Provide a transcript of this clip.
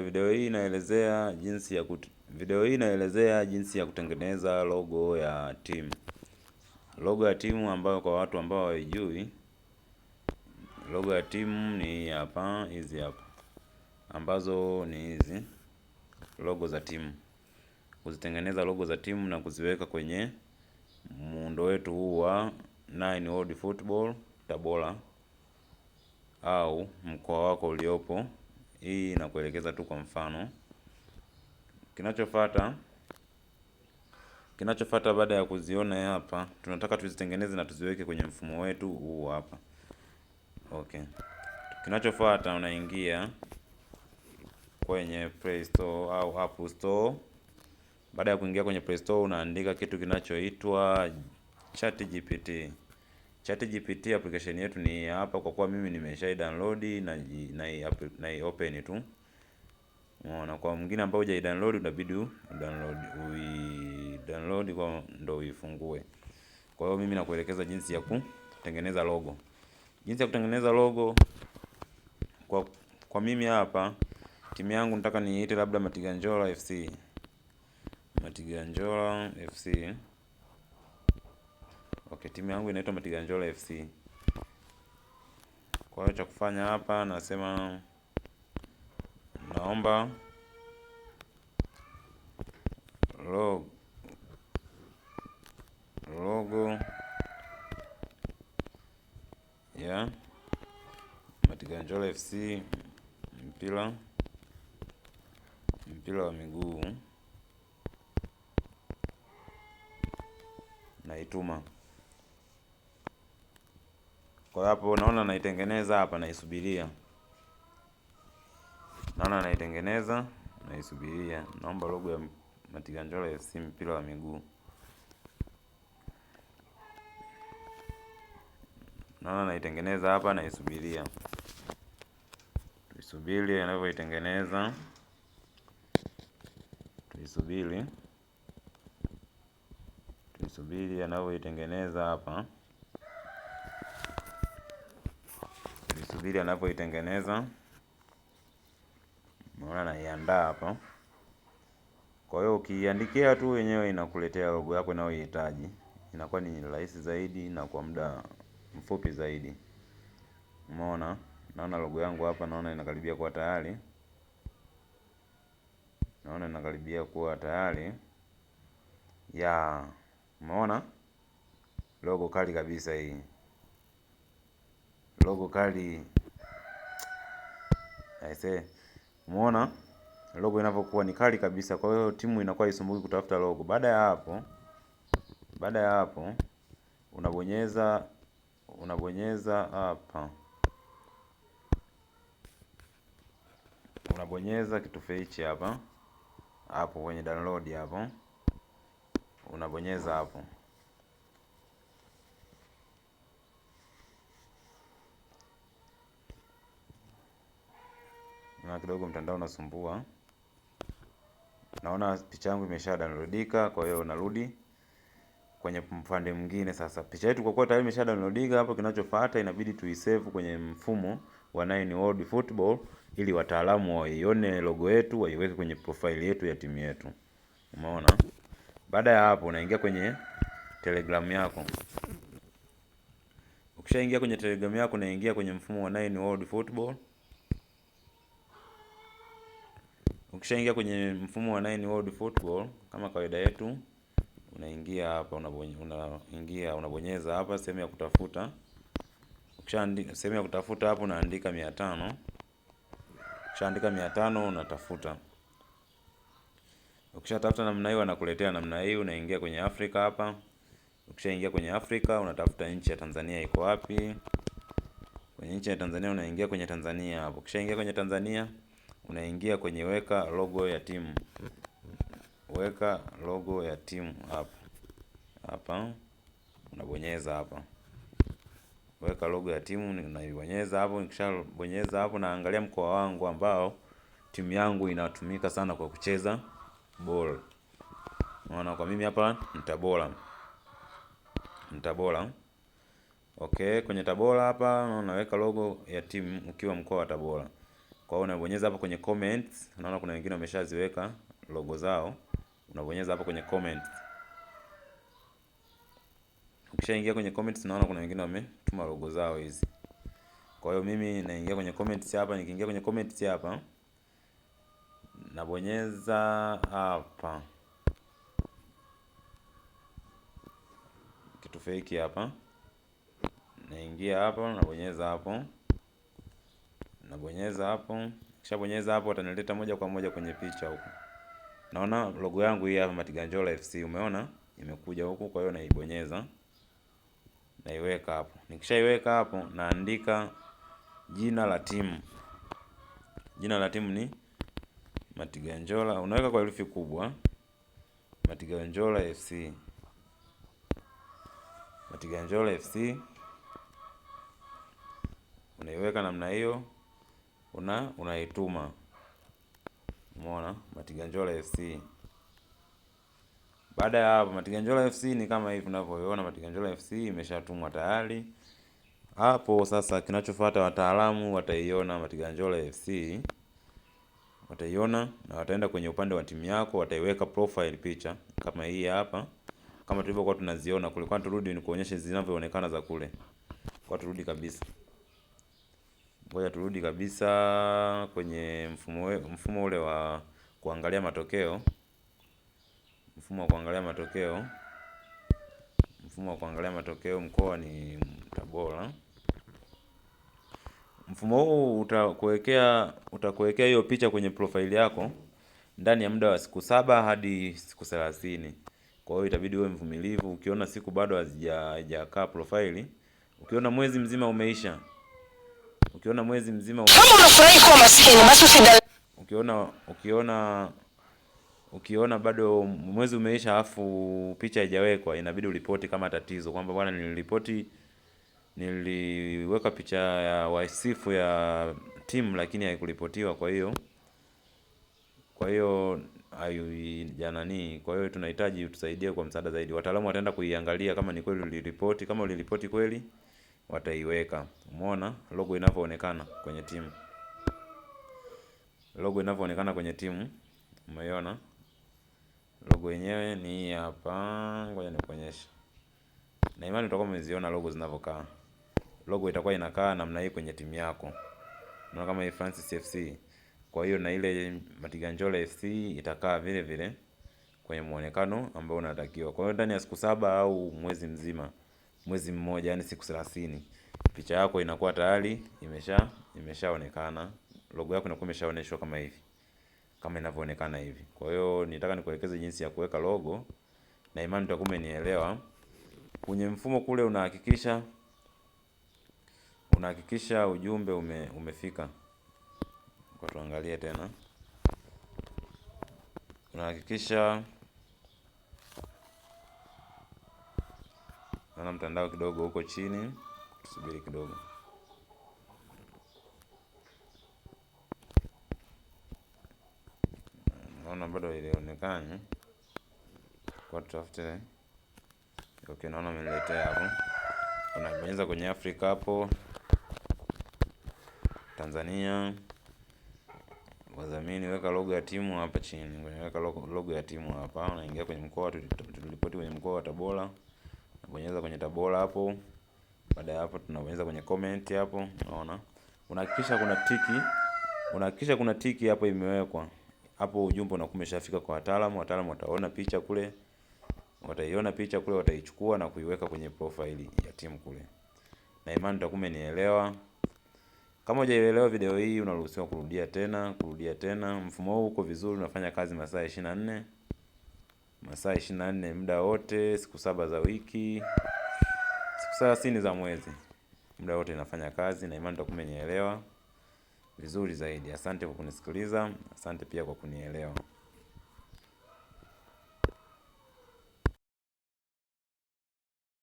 Video hii inaelezea jinsi ya kutengeneza logo ya timu. Logo ya timu ambayo kwa watu ambao hawaijui, logo ya timu ni hapa, hizi hapa. Ambazo ni hizi logo za timu. Kuzitengeneza logo za timu na kuziweka kwenye muundo wetu huu wa 9 World Football Tabora au mkoa wako uliopo. Hii inakuelekeza tu kwa mfano. Kinachofuata baada ya kuziona hapa, tunataka tuzitengeneze na tuziweke kwenye mfumo wetu huu hapa. Okay. Kinachofuata unaingia kwenye Play Store au App Store. Baada ya kuingia kwenye Play Store unaandika kitu kinachoitwa ChatGPT. ChatGPT application yetu ni hapa, kwa kuwa mimi nimesha download na open tu. Na kwa mwingine ambao hujai download unabidi download kwa ndo uifungue. Kwa hiyo mimi nakuelekeza jinsi ya kutengeneza logo. Jinsi ya kutengeneza logo kwa mimi hapa, timu yangu nataka niite labda Matiganjola FC. Matiganjola FC. Okay, timu yangu inaitwa Matiganjola FC. Kwa hiyo cha kufanya hapa nasema naomba logo ya Matiganjola FC mpira wa miguu, naituma. Kwa hapo naona naitengeneza hapa, naisubiria. Naisubiria. Naomba logo ya Matiganjola FC mpira wa miguu. Naona naitengeneza hapa, naisubiria. Tuisubiri anavyoitengeneza. Tuisubiri anavyoitengeneza hapa. Tuisubiri anavyoitengeneza. Naona naiandaa hapa. Kwa hiyo ukiandikia tu wenyewe inakuletea logo yako unayoihitaji. Inakuwa ni rahisi zaidi na kwa muda mfupi zaidi. Umeona? Naona logo yangu hapa, naona inakaribia kuwa tayari. Ya, umeona? Logo kali kabisa hii. Logo kali. Aisee. Umeona? Logo inavyokuwa ni kali kabisa. Kwa hiyo timu inakuwa haisumbuki kutafuta logo. Baada ya hapo unabonyeza hapa. Unabonyeza kitufe hichi hapa. Hapo kwenye download hapo. Unabonyeza hapo. Na kidogo mtandao unasumbua. Naona picha yangu imesha downloadika, kwa hiyo narudi kwenye upande mwingine sasa. Picha yetu kwa kuwa tayari imesha downloadika, hapo kinachofuata inabidi tuisave kwenye mfumo wa 9 World Football ili wataalamu waione logo yetu, waiweke kwenye profile yetu ya timu yetu. Umeona? Baada ya hapo unaingia kwenye Telegram yako. Ukishaingia kwenye Telegram yako unaingia kwenye mfumo wa 9 World Football. Ukishaingia kwenye mfumo wa 9 World Football kama kawaida yetu, unaingia hapa, unabonyeza hapa sehemu ya kutafuta. Ukishaandika sehemu ya kutafuta hapo unaandika 500. Ukishaandika 500 unatafuta. Ukishatafuta namna hiyo anakuletea namna hii, unaingia kwenye Afrika hapa. Ukishaingia kwenye Afrika unatafuta nchi ya Tanzania iko wapi. Kwenye nchi ya Tanzania unaingia kwenye Tanzania hapo. Ukishaingia kwenye Tanzania unaingia kwenye weka logo ya timu. Weka logo ya timu hapa. Hapa unabonyeza hapa. Weka logo ya timu, naibonyeza hapo. Nikishabonyeza hapo naangalia mkoa wangu ambao timu yangu inatumika sana kwa kucheza ball. Unaona, kwa mimi hapa ni Tabora. Okay, kwenye Tabora hapa unaweka logo ya timu ukiwa mkoa wa Tabora. Kwa hiyo unabonyeza hapo kwenye comments, unaona kuna wengine wameshaziweka logo zao. Unabonyeza hapo kwenye comments. Ukishaingia kwenye comments, unaona kuna wengine wametuma logo zao hizi. Kwa hiyo mimi naingia kwenye comments hapa, nikiingia kwenye comments hapa, nabonyeza hapa kitu fake hapa. Naingia hapa, nabonyeza hapo. Nabonyeza hapo. Kisha bonyeza hapo, atanileta moja kwa moja kwenye picha huko. Naona logo yangu hii hapa Matiganjola FC, umeona? Imekuja huku, kwa hiyo naibonyeza. Naiweka hapo. Nikishaiweka hapo, naandika jina la timu. Jina la timu ni Matiganjola. Unaweka kwa herufi kubwa. Matiganjola FC. Matiganjola FC. Unaiweka namna hiyo. Unaituma. Umeona? Matiganjola FC. Baada ya hapo, Matiganjola FC ni kama hivi unavyoiona. Matiganjola FC imeshatumwa tayari. Hapo sasa kinachofuata, wataalamu wataiona Matiganjola FC. Wataiona na wataenda kwenye upande wa timu yako, wataiweka profile picha kama hii hapa, kama tulivyokuwa tunaziona kule. Kwa turudi ni kuonyesha zinavyoonekana za kule. Kwa turudi kabisa. Ngoja turudi kabisa kwenye mfumo ule wa kuangalia matokeo. Mfumo wa kuangalia matokeo. Mfumo wa kuangalia matokeo, mkoa ni Tabora. Mfumo huu utakuwekea hiyo picha kwenye profile yako ndani ya muda wa siku 7 hadi siku 30. Kwa hiyo itabidi uwe mvumilivu. Ukiona siku bado hazijakaa profile, ukiona mwezi mzima umeisha, kama unafurahi kuwa maskini basi ukiona bado mwezi umeisha afu picha haijawekwa, inabidi uripoti kama tatizo, kwamba bwana, niliweka picha ya wasifu ya timu lakini haikuripotiwa. Kwa hiyo kwa hiyo tunahitaji utusaidie kwa msaada zaidi. Wataalamu wataenda kuiangalia kama ni kweli uliripoti. Kama uliripoti kweli, wataiweka. Umeona logo inavyoonekana kwenye timu. Logo inavyoonekana kwenye timu. Umeiona? Logo yenyewe ni hapa. Ngoja nikuonyeshe. Na imani utakuwa umeziona logo zinavyokaa. Logo itakuwa inakaa namna hii kwenye timu yako. Unaona kama hii Francis FC. Kwa hiyo na ile Matiganjola FC itakaa vile vile kwenye muonekano ambao unatakiwa. Kwa hiyo ndani ya siku 7 au mwezi mzima, mwezi mmoja, yani siku 30, picha yako inakuwa tayari imeshaonekana. Logo yako inakuwa imeshaoneshwa kama hivi. Kama inavyoonekana hivi. Kwa hiyo nitaka nikuelekeze jinsi ya kuweka logo, na imani utakuwa umenielewa. Kwenye mfumo kule unahakikisha ujumbe umefika. Kwa tuangalie tena. Unahakikisha, naona mtandao kidogo huko chini, tusubiri kidogo. Naona bado ilionekana. Kwa tutafute. Okay, naona ameniletea hapo. Unabonyeza kwenye Afrika hapo. Tanzania. Wadhamini, weka logo ya timu hapa chini. Weka logo ya timu hapa. Unaingia kwenye mkoa, tuliripoti kwenye mkoa wa Tabora. Unabonyeza kwenye Tabora hapo. Baada ya hapo tunabonyeza kwenye comment hapo. Unaona? Unahakikisha kuna tiki hapo imewekwa. Hapo ujumbe unakuwa umeshafika kwa wataalamu. Wataalamu wataona picha kule. Wataiona picha kule, wataichukua na kuiweka kwenye profile ya timu kule. Na imani utakuwa umenielewa. Kama hujaelewa video hii, unaruhusiwa kurudia tena. Mfumo huu uko vizuri, unafanya kazi masaa 24. Masaa 24 muda wote, siku 7 za wiki, siku 30 za mwezi. Muda wote inafanya kazi, na imani utakuwa umenielewa vizuri zaidi. Asante kwa kunisikiliza, asante pia kwa kunielewa.